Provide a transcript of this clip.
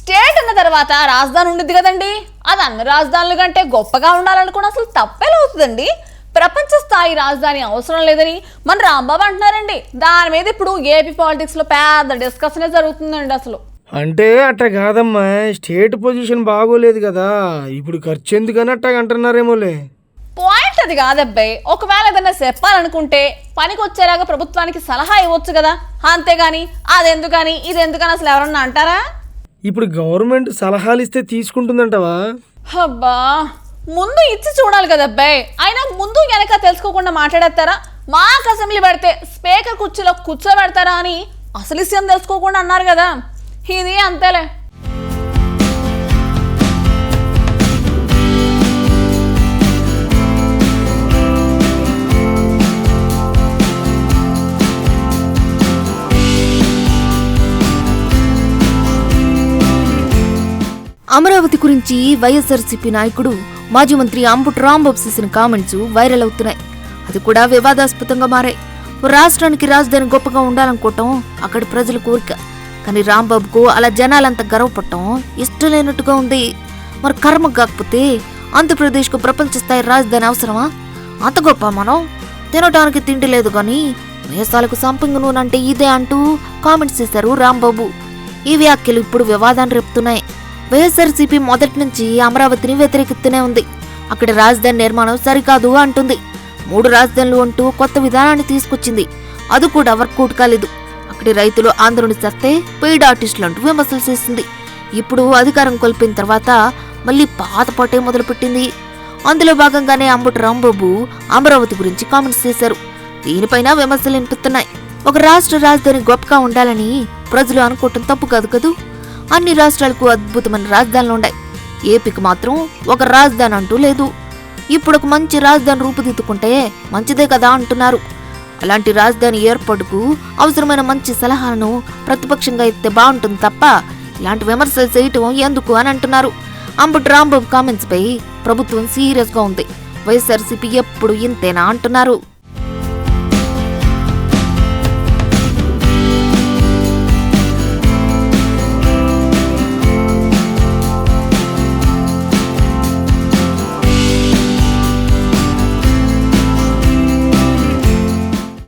State అన్న తర్వాత రాజధాని ఉండిద్ది కదండి. అది అన్ని రాజధానుల కంటే గొప్పగా ఉండాలనుకుని అసలు తప్పేలవుతుందండి. ప్రపంచ స్థాయి రాజధాని అవసరం లేదని మన రాంబాబు అంటున్నారండి. దాని మీద ఇప్పుడు ఏపీ పాలిటిక్స్ లో పెద్ద డిస్కషనే జరుగుతుందండి. అసలు అంటే అట్ట కాదమ్మా, స్టేట్ పొజిషన్ బాగోలేదు కదా, ఇప్పుడు ఖర్చు ఎందుకని అట్ట అంటున్నారేమోలే. పాయింట్ అది కాదబ్బాయి. ఒకవేళ ఏదైనా చెప్పాలనుకుంటే పనికి వచ్చేలాగా ప్రభుత్వానికి సలహా ఇవ్వచ్చు కదా, అంతేగాని అదెందుకని ఇదెందుకని అసలు ఎవరన్నా అంటారా? ఇప్పుడు గవర్నమెంట్ సలహాలు ఇస్తే తీసుకుంటుందంటవా? అబ్బా, ముందు ఇచ్చి చూడాలి కదా అబ్బాయి. అయినా ముందు వెనక తెలుసుకోకుండా మాట్లాడేస్తారా? మాకు అసెంబ్లీ పెడితే స్పీకర్ కుర్చీలో కూర్చోబెడతారా అని అసలు విషయం తెలుసుకోకుండా అన్నారు కదా. ఇది అంతేలే. అమరావతి గురించి వైఎస్ఆర్సీపీ నాయకుడు మాజీ మంత్రి అంబటి రాంబాబు చేసిన కామెంట్స్ వైరల్ అవుతున్నాయి. అది కూడా వివాదాస్పదంగా మారాయి. రాష్ట్రానికి రాజధాని గొప్పగా ఉండాలనుకోవటం అక్కడి ప్రజల కోరిక. కానీ రాంబాబుకు అలా జనాలంతా గర్వపడటం ఇష్టం లేనట్టుగా ఉంది. మరి కర్మ కాకపోతే ఆంధ్రప్రదేశ్కు ప్రపంచ స్థాయి రాజధాని అవసరమా? అంత గొప్ప మనం తినటానికి తిండి లేదు గాని మేసాలకు సంపంగి నూనె అంటే ఇదే అంటూ కామెంట్స్ చేశారు రాంబాబు. ఈ వ్యాఖ్యలు ఇప్పుడు వివాదాన్ని రేపుతున్నాయి. వైఎస్ఆర్సీపీ మొదటి నుంచి అమరావతిని వ్యతిరేకిస్తూనే ఉంది. అక్కడ రాజధాని నిర్మాణం సరికాదు అంటుంది. 3 రాజధానులు అంటూ కొత్త విధానాన్ని తీసుకొచ్చింది. అది కూడా వర్కౌట్ కాలేదు. అక్కడి రైతులు ఆందోళన చేస్తే పెయిడ్ ఆర్టిస్టులు అంటూ విమర్శలు చేసింది. ఇప్పుడు అధికారం కోల్పోయిన తర్వాత మళ్ళీ పాత పాటే మొదలుపెట్టింది. అందులో భాగంగానే అంబటి రాంబాబు అమరావతి గురించి కామెంట్స్ చేశారు. దీనిపైన విమర్శలు వినిపిస్తున్నాయి. ఒక రాష్ట్ర రాజధాని గొప్పగా ఉండాలని ప్రజలు అనుకోవటం తప్పు కాదు కదూ. అన్ని రాష్ట్రాలకు అద్భుతమైన రాజధానులు ఉన్నాయి. ఏపీకి మాత్రం ఒక రాజధాని అంటూ లేదు. ఇప్పుడు ఒక మంచి రాజధాని రూపుదిద్దుకుంటే మంచిదే కదా అంటున్నారు. అలాంటి రాజధాని ఏర్పాటుకు అవసరమైన మంచి సలహాలను ప్రతిపక్షంగా ఇస్తే బాగుంటుంది తప్ప ఇలాంటి విమర్శలు చేయటం ఎందుకు అని అంటున్నారు. అంబటి రాంబాబు కామెంట్స్ పై ప్రభుత్వం సీరియస్ గా ఉంది. వైఎస్ఆర్సీపీ ఎప్పుడు ఇంతేనా అంటున్నారు.